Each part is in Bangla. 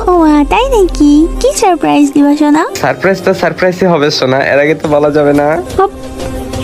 ও তাই নাকি? কি সারপ্রাইজ দিবা সোনা? সারপ্রাইজটা সারপ্রাইজই হবে সোনা, এর আগে তো বলা যাবে না। হপ,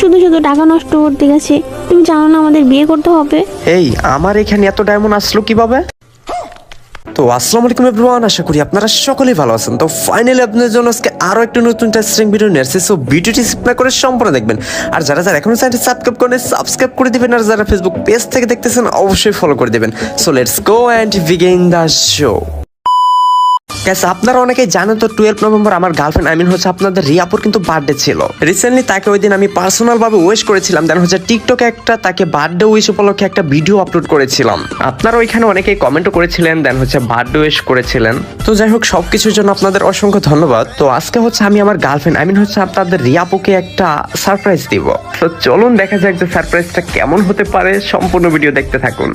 শুধু শুধু টাকা নষ্ট করতে গেছে। তুমি জানো না আমাদের বিয়ে করতে হবে? এই আমার এখানে এত ডায়মন্ড আসলো কিভাবে? তো আসসালামু আলাইকুম এভরিওয়ান, আশা করি আপনারা সকলেই ভালো আছেন। তো ফাইনালি আপনাদের জন্য আজকে আরো একটা নতুন টেস্টিং ভিডিও নিয়ে আসছি। সো ভিডিওটি স্কিপ না করে সম্পূর্ণ দেখবেন। আর যারা যারা এখনো চ্যানেলটি সাবস্ক্রাইব করে দিবেন, আর যারা ফেসবুক পেজ থেকে দেখতেছেন অবশ্যই ফলো করে দিবেন। So let's go and begin the show. Guys আপনারা অনেকেই জানেন তো 12 নভেম্বর আমার গার্লফ্রেন্ড হচ্ছে আপনাদের রিয়াপুর কিন্তু বার্থডে ছিল। রিসেন্টলি তাকে ওই দিন আমি পার্সোনাল ভাবে উইশ করেছিলাম, দেন হচ্ছে টিকটকে একটা তাকে বার্থডে উইশ উপলক্ষে একটা ভিডিও আপলোড করেছিলাম। আপনারা ওইখানে অনেকেই কমেন্টও করেছিলেন, দেন হচ্ছে বার্থডে উইশ করেছিলেন। তো যাই হোক, সবকিছুর জন্য আপনাদের অসংখ্য ধন্যবাদ। তো আজকে হচ্ছে আমি আমার গার্লফ্রেন্ড হচ্ছে আপনাদের রিয়াপুকে একটা সারপ্রাইজ দিব। তো চলুন দেখা যাক যে সারপ্রাইজটা কেমন হতে পারে, সম্পূর্ণ ভিডিও দেখতে থাকুন।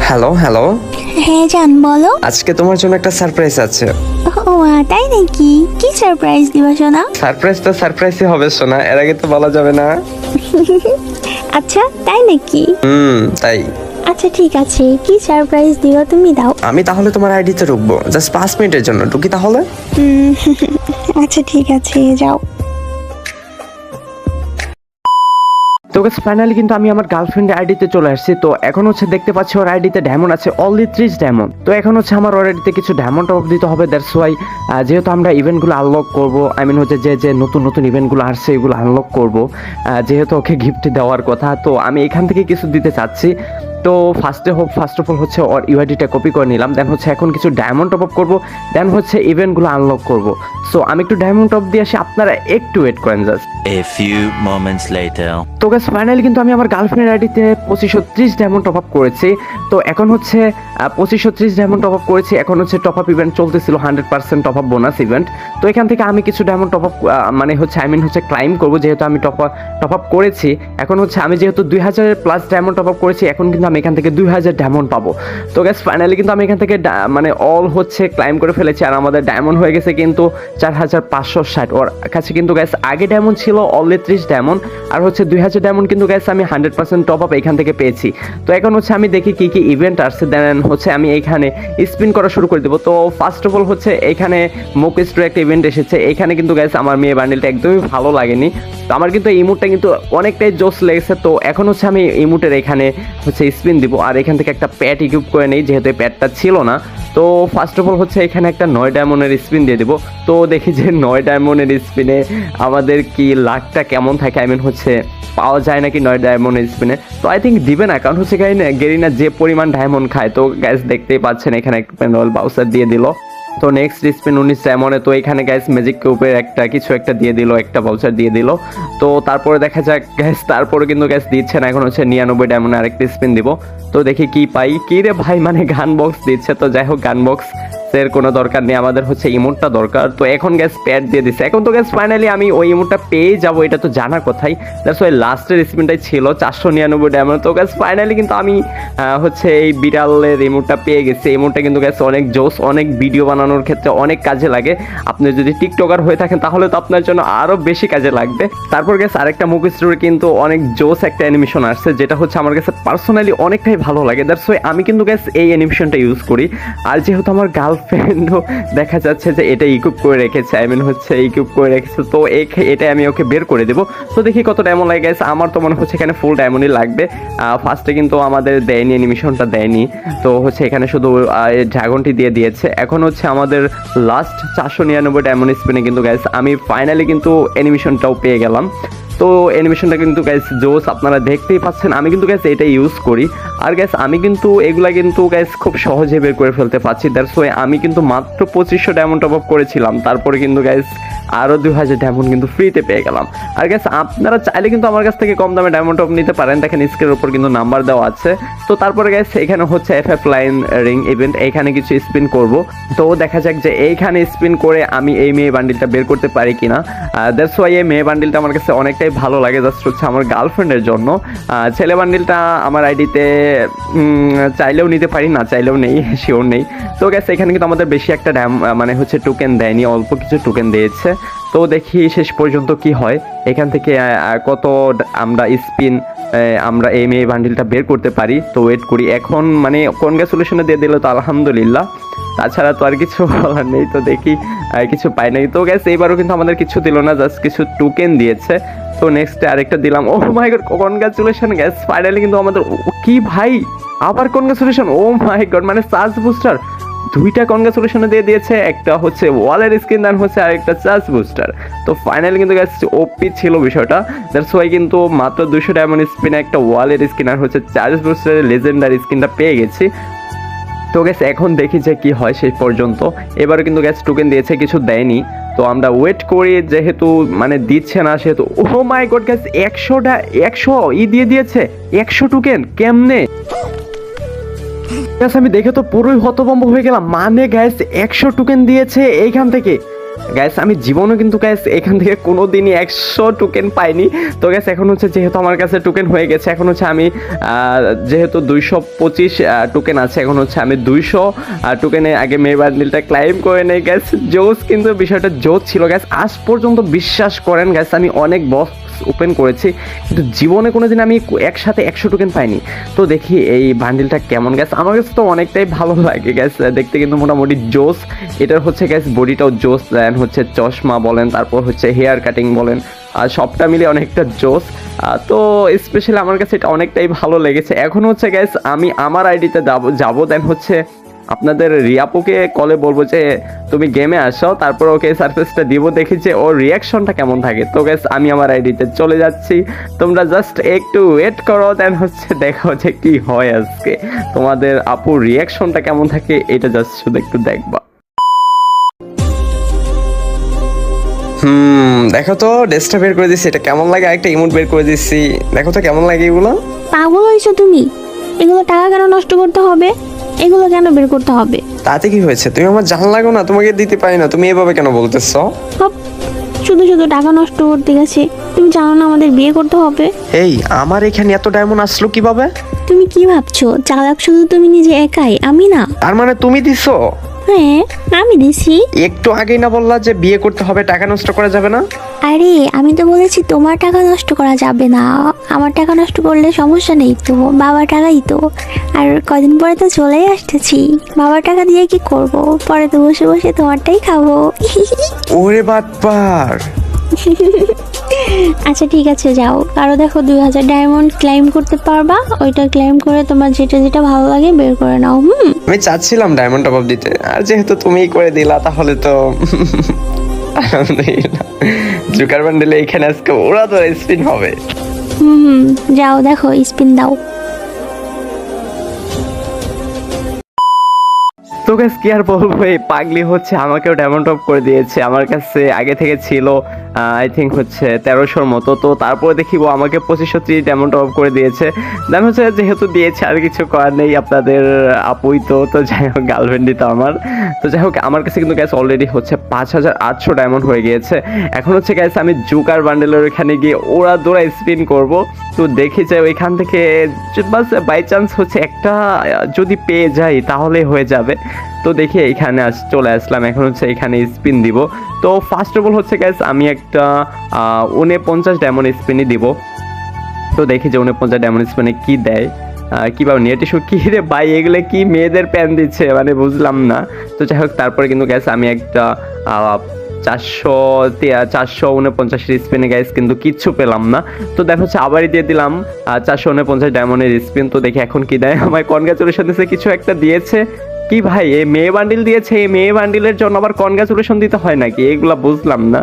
হ্যালো হ্যালো, হ্যাঁ জান, বলো। আজকে তোমার জন্য একটা সারপ্রাইজ আছে। ও তাই নাকি? কি সারপ্রাইজ দিবা সোনা? সারপ্রাইজটা সারপ্রাইজই হবে সোনা, এর আগে তো বলা যাবে না। আচ্ছা তাই নাকি? তাই। আচ্ছা ঠিক আছে, কি সারপ্রাইজ দিবা তুমি দাও। আমি তাহলে তোমার আইডিতে ঢুকবো জাস্ট 5 মিনিটের জন্য, ঢুকি তাহলে? আচ্ছা ঠিক আছে, যাও। তো গাইস ফাইনালি কিন্তু আমি আমার গার্লফ্রেন্ডের আইডিতে চলে আসছি। তো এখন হচ্ছে দেখতে পাচ্ছি ওর আইডিতে ডায়মন্ড আছে অনলি 30 ডায়মন্ড। তো এখন হচ্ছে আমার ওর আইডিতে কিছু ডায়মন্ড টপ দিতে হবে। দ্যাটস ওয়াই যেহেতু আমরা ইভেন্টগুলো আনলক করব, হচ্ছে যে নতুন নতুন ইভেন্টগুলো আসছে এগুলো আনলক করব, যেহেতু ওকে গিফট দেওয়ার কথা, তো আমি এখান থেকে কিছু দিতে চাচ্ছি। তো ফার্স্ট অফ অল হচ্ছে ওর ইউআইডিটা কপি করে নিলাম, দেন হচ্ছে এখন কিছু ডায়মন্ড টপ আপ করবো, দেন হচ্ছে ইভেন্টগুলো আনলক করব। সো আমি একটু ডায়মন্ড টপ দিয়ে আসি, আপনারা একটু ওয়েট করেন just. A few moments later. তো গাইস ফাইনালি কিন্তু আমি আমার গার্লফ্রেন্ড আইডিতে 2530 ডায়মন্ড টপ আপ করেছি। তো এখন হচ্ছে 2530 ডায়মন্ড টপ আপ করেছি। এখন হচ্ছে টপ আপ ইভেন্ট চলতেছিল 100% টপ আপ বোনাস ইভেন্ট। তো এখান থেকে আমি কিছু ডায়মন্ড টপ আপ হচ্ছে ক্লাইম করব, যেহেতু আমি টপ আপ করেছি। এখন হচ্ছে আমি যেহেতু 2000 প্লাস ডায়মন্ড টপ আপ করেছি, এখন কিন্তু আমি এখান থেকে 2000 ডায়মন্ড পাবো। তো গাইস ফাইনালি কিন্তু আমি এখান থেকে অল হচ্ছে ক্লাইম করে ফেলেছি, আর আমাদের ডায়মন্ড হয়ে গেছে কিন্তু 4560। ওর কাছে কিন্তু গাইস আগে ডায়মন্ড ছিল অনলি 30 ডায়মন্ড, আর হচ্ছে 2000 ডায়মন্ড কিন্তু গাইস আমি 100% টপ আপ এখান থেকে পেয়েছি। তো এখন হচ্ছে আমি দেখি কি কি ইভেন্ট আসছে, দেন হচ্ছে আমি এইখানে স্পিন করা শুরু করে দেবো। তো ফার্স্ট অফ অল হচ্ছে এখানে মুকেস্ট্রো একটা ইভেন্ট এসেছে। এখানে কিন্তু গাইস আমার মেয়ে বান্ডেলটা একদমই ভালো লাগেনি। তো আমার কিন্তু এই ইমোটটা কিন্তু অনেকটাই জোস লেগেছে। তো এখন হচ্ছে আমি ইমোটের এখানে হচ্ছে স্পিন দিব, আর এখান থেকে একটা প্যাড ইকুইপ করে নেই, যেহেতু এই প্যাডটা ছিল না। তো ফার্স্ট অফ অল হচ্ছে এখানে একটা 9 ডায়মন্ডের স্পিন দিয়ে দেবো। তো দেখি যে 9 ডায়মন্ডের স্পিনে আমাদের কি লাকটা কেমন থাকে, হচ্ছে পাওয়া যায় নাকি 9 ডায়মন্ডের স্পিনে। তো আই থিঙ্ক দিবে না, কারণ হচ্ছে গেরিনা যে পরিমাণ ডায়মন্ড খায়। তো গ্যাস দেখতেই পাচ্ছেন এখানে একটা প্যান্ডল বাউসার দিয়ে দিল। তো নেক্সট স্পিন 19 ডায়মন্ডে। তো এখানে গ্যাস ম্যাজিক কিউবের কিছু একটা দিয়ে দিল, একটা বাউচার দিয়ে দিল। তো তারপরে দেখা যাক গ্যাস, তারপরে কিন্তু গ্যাস দিচ্ছে না। এখন হচ্ছে 99 ডায়মন্ডে আরেকটা স্পিন দিব। তো দেখি কি পাই। কি রে ভাই, গান বক্স দিচ্ছে। তো যাই হোক, গান বক্স এর কোনো দরকার নেই, আমাদের হচ্ছে ইমোটটা দরকার। তো এখন গ্যাস প্যাড দিয়ে দিচ্ছে। এখন তো গ্যাস ফাইনালি আমি ওই ইমোটটা পেয়ে যাবো, এটা তো জানা কথাই। দ্যাটস ওই লাস্টের স্পিনটাই ছিল 499 ডায়মন্ড। তো গ্যাস ফাইনালি কিন্তু আমি হচ্ছে এই বিড়ালের ইমোটটা পেয়ে গেছি। ইমোটটা কিন্তু গ্যাস অনেক জোস, অনেক ভিডিও বানানোর ক্ষেত্রে অনেক কাজে লাগে। আপনি যদি টিকটকার হয়ে থাকেন তাহলে তো আপনার জন্য আরো বেশি কাজে লাগবে। তারপর গ্যাস আরেকটা মুভি স্টোরি কিন্তু অনেক জোস একটা অ্যানিমেশন আসছে, যেটা হচ্ছে আমার কাছে পার্সোনালি অনেকটাই ভালো লাগে। দ্যাটস ওই আমি কিন্তু গ্যাস এই অ্যানিমেশনটা ইউজ করি। আর যেহেতু আমার গার্লফ্রেন্ডও দেখা যাচ্ছে যে এটা ইকুইপ করে রেখেছে, তো এটাই আমি ওকে বের করে দেবো। তো দেখি কত ডায়মন্ড লাগে গেছে। আমার তো মনে হচ্ছে এখানে ফুল ডায়মন্ডই লাগবে। ফার্স্টে কিন্তু আমাদের দেয়নি, অ্যানিমেশনটা দেয়নি। তো হচ্ছে এখানে শুধু ড্রাগনটি দিয়ে দিয়েছে। এখন হচ্ছে আমাদের লাস্ট 499 ডায়মন্ড স্পিনে কিন্তু গাইস আমি ফাইনালি কিন্তু অ্যানিমেশনটাও পেয়ে গেলাম। তো অ্যানিমেশনটা কিন্তু গাইস জোস, আপনারা দেখতেই পাচ্ছেন। আমি কিন্তু গাইস এটা ইউজ করি, আর গাইস আমি কিন্তু এগুলা কিন্তু গাইস খুব সহজে বের করে ফেলতে পারছি। দ্যাটস ওয়াই আমি কিন্তু মাত্র 2500 ডায়মন্ড টপ আপ করেছিলাম, তারপরে কিন্তু গাইস আরো 2000 ডায়মন্ড কিন্তু ফ্রিতে পেয়ে গেলাম। আর গাইস আপনারা চাইলে কিন্তু আমার কাছ থেকে কম দামে ডায়মন্ড টপ নিতে পারেন, দেখেন স্ক্রিনের উপর কিন্তু নাম্বার দেওয়া আছে। তো তারপরে গাইস এখানে হচ্ছে FF লাইন রিং ইভেন্ট, এখানে কিছু স্পিন করব। তো দেখা যাক যে এইখানে স্পিন করে আমি এই মেয়ে বান্ডিলটা বের করতে পারি কিনা। দ্যাটস ওয়াই এই মেয়ে বান্ডিলটা আমার কাছে অনেকটাই অনেকটাই ভালো লাগে, জাস্ট হচ্ছে আমার গার্লফ্রেন্ডের জন্য। ছেলে বান্ডিলটা আমার আইডিতে চাইলেও নিতে পারি, না চাইলেও নেই, শিওর নেই। তো গ্যাস এখানে কিন্তু আমাদের বেশি একটা মানে হচ্ছে টোকেন দেয়নি, অল্প কিছু টোকেন দিয়েছে। তো দেখি শেষ পর্যন্ত কি হয়, এখান থেকে কত আমরা স্পিন আমরা এই মেয়ে বান্ডিলটা বের করতে পারি। তো ওয়েট করি এখন, মানে কনগ্রাচুলেশনে দিয়ে দিল তো আলহামদুলিল্লাহ, তাছাড়া তো আর কিছু বলার নেই। তো দেখি কিছু পাই নাই। তো গ্যাস এইবারও কিন্তু আমাদের কিছু দিল না, জাস্ট কিছু টোকেন দিয়েছে। তো নেক্সট আরেকটা দিলাম। ও মাই গড, কনগ্রাচুলেশন গ্যাস, ফাইনালি কিন্তু আমাদের কি ভাই আবার কনগ্রাচুলেশন, ও মাই গড, মানে চার্জ বুস্টার দুইটা কনগ্রাচুলেশনে দিয়ে দিয়েছে, একটা হচ্ছে ওয়ালের স্ক্রিন দেন হচ্ছে আরেকটা চার্জ বুস্টার। তো ফাইনালি কিন্তু গ্যাস ওপি ছিল বিষয়টা, দ্যাটস ওয়াই কিন্তু মাত্র 200 ডায়মন্ড স্পিনে একটা ওয়ালের স্ক্রিন আর হচ্ছে চার্জ বুস্টারের লেজেন্ডারি স্ক্রিনটা পেয়ে গেছি। তো গ্যাস এখন দেখি যে কি হয় শেষ পর্যন্ত। এবারে কিন্তু গ্যাস টোকেন দিয়েছে, কিছু দেয়নি। তো আমরা ওয়েট করি, যেহেতু মানে দিচ্ছে না সেহেতু। ও মাই গড গ্যাস, 100 দিয়ে দিয়েছে, 100 টোকেন কেমনে? গ্যাস আমি দেখে তো পুরোই হতভম্ব হয়ে গেলাম, মানে গ্যাস 100 টোকেন দিয়েছে এইখান থেকে। গ্যাস আমি জীবনে কিন্তু গ্যাস এখান থেকে কোনোদিনই 100 টোকেন পাইনি। তো গ্যাস এখন হচ্ছে যেহেতু আমার কাছে টোকেন হয়ে গেছে, এখন হচ্ছে আমি যেহেতু 225 টোকেন আছে, এখন হচ্ছে আমি 200 টোকেনে আগে মেয়ে বান্ডিলটা ক্লাইম করে নেই। গ্যাস জোস, কিন্তু বিষয়টা জোস ছিল গ্যাস। আজ পর্যন্ত বিশ্বাস করেন গ্যাস, আমি অনেক বক্স ওপেন করেছি কিন্তু জীবনে কোনোদিন আমি একসাথে 100 টোকেন পাইনি। তো দেখি এই বান্ডিলটা কেমন। গ্যাস আমার কাছে তো অনেকটাই ভালো লাগে গ্যাস, দেখতে কিন্তু মোটামুটি জোস। এটার হচ্ছে গ্যাস বডিটাও জোস, দেন হচ্ছে চশমা বলেন, তারপর হচ্ছে হেয়ার কাটিং বলেন, আর সবটা মিলে অনেকটা জোস। তো স্পেশালি আমার কাছে এটা অনেকটাই ভালো লেগেছে। এখন হচ্ছে গ্যাস আমি আমার আইডিতে যাবো, দেন হচ্ছে আপনাদের রিয়াপুকে কলে বলবো যে তুমি গেমে আসো, তারপর ওকে সারফেসটা দিব, দেখি যে ওর রিয়াকশনটা কেমন থাকে। তো গ্যাস আমি আমার আইডিতে চলে যাচ্ছি, তোমরা জাস্ট একটু ওয়েট করো, দেন হচ্ছে দেখো যে কি হয় আজকে, তোমাদের আপুর রিয়াকশনটা কেমন থাকে, এটা জাস্ট শুধু একটু দেখবা। দেখো তো ড্রেসটা বের করে দিচ্ছি, এটা কেমন লাগে, একটা ইমোট বের করে দিচ্ছি, দেখো তো কেমন লাগে এগুলো। পাগল হয়েছো তুমি? এগুলো টাকা কেন নষ্ট করতে হবে? এগুলো কেন বের করতে হবে? তাতে কি হয়েছে, তুমি আমার জান লাগো না, তোমাকে দিতে পারি না, তুমি এভাবে কেন বলতেছো? সব শুধু শুধু টাকা নষ্ট করতে গেছে। তুমি জানো না আমাদের বিয়ে করতে হবে? এই আমার এখানে এত ডায়মন্ড আসলো কিভাবে? তুমি কি ভাবছো চালাক শুধু তুমি নিজে একাই, আমি না? তার মানে তুমি দিছো? হ্যাঁ আমি দিছি। একটু আগেই না বললা যে বিয়ে করতে হবে, টাকা নষ্ট করা যাবে না? আরে আমি তো বলেছি তোমার টাকা নষ্ট করা যাবে না। আমার টাকা নষ্ট করলে সমস্যা নেই তো, বাবার টাকাই তো। আর কদিন পরে তো চলেই আসতেছি, বাবার টাকা দিয়ে কি করব? পরে তো বসে বসে তোমারটাই খাবো। ওরে বাটপার। আচ্ছা ঠিক আছে যাও, আরো দেখো 2000 ডায়মন্ড ক্লাইম করতে পারবা, ওইটা ক্লাইম করে তোমার যেটা যেটা ভালো লাগে বের করে নাও। আমি চাচ্ছিলাম ডায়মন্ড টপ আপ দিতে, আর যেহেতু তুমিই করে দিলা তাহলে তো আলহামদুলিল্লাহ। জুকার বান্ডেলে এখানে আজকে ওরা তো স্পিন হবে। যাও দেখো স্পিন দাও। তো গাইস কি আর বলবো, এই পাগলি হচ্ছে আমাকেও ডায়মন্ড টপ করে দিয়েছে। আমার কাছে আগে থেকে ছিল আই থিঙ্ক হচ্ছে 1300-র মতো, তো তারপরে দেখিব আমাকে 2530 ডায়মন্ড টপ করে দিয়েছে। দেন হচ্ছে যেহেতু দিয়েছে আর কিছু করার নেই, আপনাদের আপুই তো, তো যাই হোক গার্লফ্রেন্ডই তো আমার। তো যাই হোক আমার কাছে কিন্তু গ্যাস অলরেডি হচ্ছে 5800 ডায়মন্ড হয়ে গিয়েছে। এখন হচ্ছে গ্যাস আমি জুকার বান্ডেলের ওইখানে গিয়ে ওরা দৌড়া স্পিন করব। তো দেখি যে ওইখান থেকে বাস বাই চান্স হচ্ছে একটা যদি পেয়ে যাই তাহলে হয়ে যাবে। তো দেখি এইখানে চলে আসলাম, এখন হচ্ছে এখানে স্পিন দিব। তো ফার্স্ট অফ অল হচ্ছে গ্যাস আমি একটা 49 ডায়মন্ড স্পিনই দিব। তো দেখি যে 49 ডায়মন্ড স্পিনে কি দেয়, কিভাবে নেট ইস্যু কি রে ভাই, এগুলো কি মেয়েদের প্যান দিচ্ছে মানে বুঝলাম না। তো যাই হোক তারপরে কিন্তু গ্যাস আমি একটা 449 স্পিনে গ্যাস কিন্তু কিচ্ছু পেলাম না। তো দেখা হচ্ছে আবারই দিয়ে দিলাম 449 ডায়মন্ডের স্পিন। তো দেখি এখন কি দেয়, আমায় কনগ্রাচুলেশন দিয়েছে, কিছু একটা দিয়েছে। কি ভাই এই মেয়ে বান্ডিল দিয়েছে, এই মেয়ে বান্ডিলের জন্য আবার কনগ্রাচুলেশন দিতে হয় নাকি, এগুলা বুঝলাম না।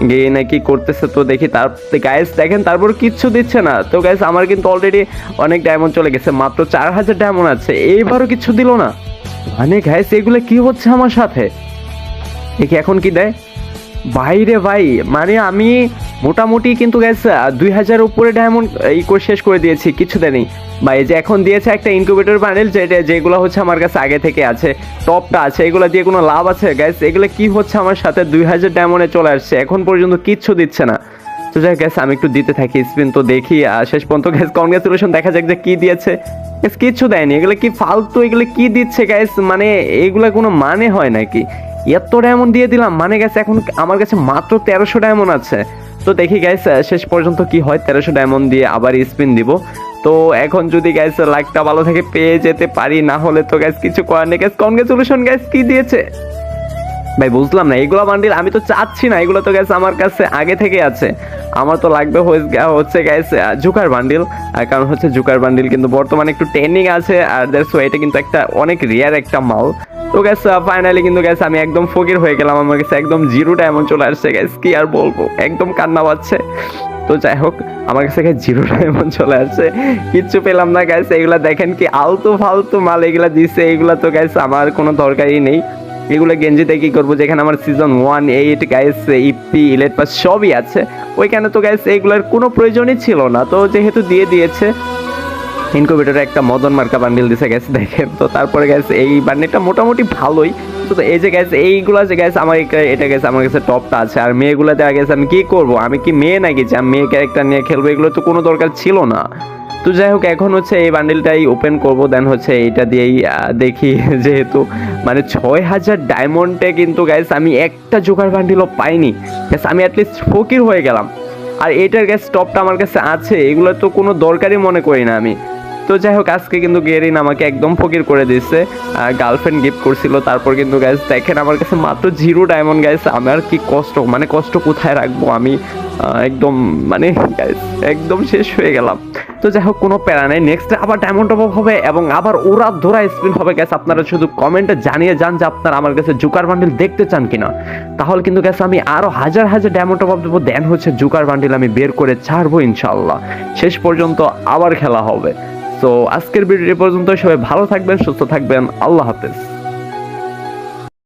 গিয়ে নাকি করতেছে, তো দেখি তার গাইস দেখেন তারপর কিচ্ছু দিচ্ছে না। তো গাইস আমার কিন্তু অলরেডি অনেক ডায়মন্ড চলে গেছে, মাত্র 4000 ডায়মন্ড আছে, এইবারও কিচ্ছু দিল না। মানে গাইস এগুলো কি হচ্ছে আমার সাথে, দেখি এখন কি দেয়। বাইরে ভাই মানে আমি মোটামুটি কিন্তু গ্যাস 2000 উপরে ডায়মন্ড শেষ করে দিয়েছি, কিছু দেয়নি ভাই। যে এখন দিয়েছে একটা ইনকিউবেটর প্যানেল, যেগুলো হচ্ছে আমার কাছে আগে থেকে আছে, টপটা আছে, এগুলো দিয়ে কোনো লাভ আছে গ্যাস? এগুলো কি হচ্ছে আমার সাথে, 2000 ডায়মন্ডে চলে আসছে, এখন পর্যন্ত কিচ্ছু দিচ্ছে না। তো যাই গ্যাস আমি একটু দিতে থাকি স্পিন, তো দেখি শেষ পর্যন্ত গ্যাস কনগ্রাচুলেশন, দেখা যাক যে কি দিয়েছে। গ্যাস কিচ্ছু দেয়নি, এগুলো কি ফালতু, এগুলো কি দিচ্ছে গ্যাস, মানে এগুলা কোনো মানে হয় নাকি? এত ডায়মন্ড দিয়ে দিলাম, মানে গ্যাস এখন আমার কাছে মাত্র 1300 ডায়মন্ড আছে। তো দেখি গ্যাস শেষ পর্যন্ত কি হয়, 1300 ডায়মন্ড দিয়ে আবার স্পিন দিব। তো এখন যদি গ্যাস লাইকটা ভালো থেকে পেয়ে যেতে পারি, না হলে তো গ্যাস কিছু করার নেই। গ্যাস কনগ্রাচুলেশন গ্যাস, কি দিয়েছে ভাই বুঝলাম না, এগুলো বান্ডিল আমি তো চাচ্ছি না, এগুলো তো গ্যাস আমার কাছে আগে থেকে আছে। আমার তো লাগবে হচ্ছে গ্যাস জুকার বান্ডিল, আর কারণ হচ্ছে জুকার বান্ডিল কিন্তু বর্তমানে একটু ট্রেন্ডিং আছে, আর দ্যাটস ওয়াই এটা কিন্তু একটা অনেক রেয়ার একটা মাল। তো গ্যাস ফাইনালি কিন্তু গ্যাস আমি একদম ফকির হয়ে গেলাম, আমার কাছে একদম 0 ডায়মন্ড চলে আসছে গ্যাস, কি আর বলবো, একদম কান্না পাচ্ছে। তো যাই হোক, আমার কাছে 0 ডায়মন্ড চলে আসছে, কিচ্ছু পেলাম না গ্যাস। এগুলা দেখেন কি আলতু ফালতু মাল এগুলা দিচ্ছে, এগুলা তো গ্যাস আমার কোনো দরকারই নেই। এগুলো গেঞ্জিতে কি করবো, যেখানে আমার সিজন 1, 8 গাইস, ইপি, ইলেট পাস সবই আছে, ওইখানে তো গাইস এগুলোর কোনো প্রয়োজনই ছিল না। তো যেহেতু দিয়ে দিয়েছে, ইনকিউবেটরে একটা মদন মার্কা বান্ডিল দিছে গ্যাস দেখেন। তো তারপরে গ্যাস এই বান্ডিলটা মোটামুটি ভালোই। তো এই যে গ্যাস এইগুলা যে গ্যাস আমার এটা গ্যাস আমার কাছে টপটা আছে, আর মেয়েগুলা দেওয়া গেছে, আমি কি করব, আমি কি মেয়ে নাকি যে আমি মেয়ে ক্যারেক্টার নিয়ে খেলবো, এগুলো তো কোনো দরকার ছিল না। তো যাই হোক, এখন হচ্ছে এই বান্ডিলটাই ওপেন করব, দেন হচ্ছে এইটা দিয়েই দেখি, যেহেতু মানে 6000 ডায়মন্ডে কিন্তু গাইস আমি একটা জোকার বান্ডিলও পাইনি গ্যাস, আমি অ্যাটলিস্ট ফকির হয়ে গেলাম। আর এইটার গ্যাস টপটা আমার কাছে আছে, এগুলো তো কোনো দরকারই মনে করি না আমি। তো যাই হোক, আজকে কিন্তু গেরিন আমাকে একদম ফকির করে দিচ্ছে, গার্লফ্রেন্ড গিফট করছিল। তারপর কিন্তু গাইস দেখেন আমার কাছে মাত্র 0 ডায়মন্ড গাইস, আমার কি কষ্ট, মানে কষ্ট কোথায় রাখবো আমি, একদম মানে গাইস একদম শেষ হয়ে গেলাম। তো যাই হোক, কোনো প্যারা নেই, নেক্সট আবার ডায়মন্ড টপ আপ হবে এবং আবার ওরা ধরা স্পিন হবে গ্যাস। আপনারা শুধু কমেন্টে জানিয়ে যান যে আপনারা আমার কাছে জুকার বান্ডিল দেখতে চান কিনা, তাহলে কিন্তু গ্যাস আমি আরো হাজার হাজার ডায়মন্ড টপ আপ দেবো, দেন হচ্ছে জুকার বান্ডিল আমি বের করে ছাড়বো ইনশাল্লাহ। শেষ পর্যন্ত আবার খেলা হবে। তো আজকের ভিডিও পর্যন্ত, সবাই ভালো থাকবেন, সুস্থ থাকবেন, আল্লাহ হাফেজ।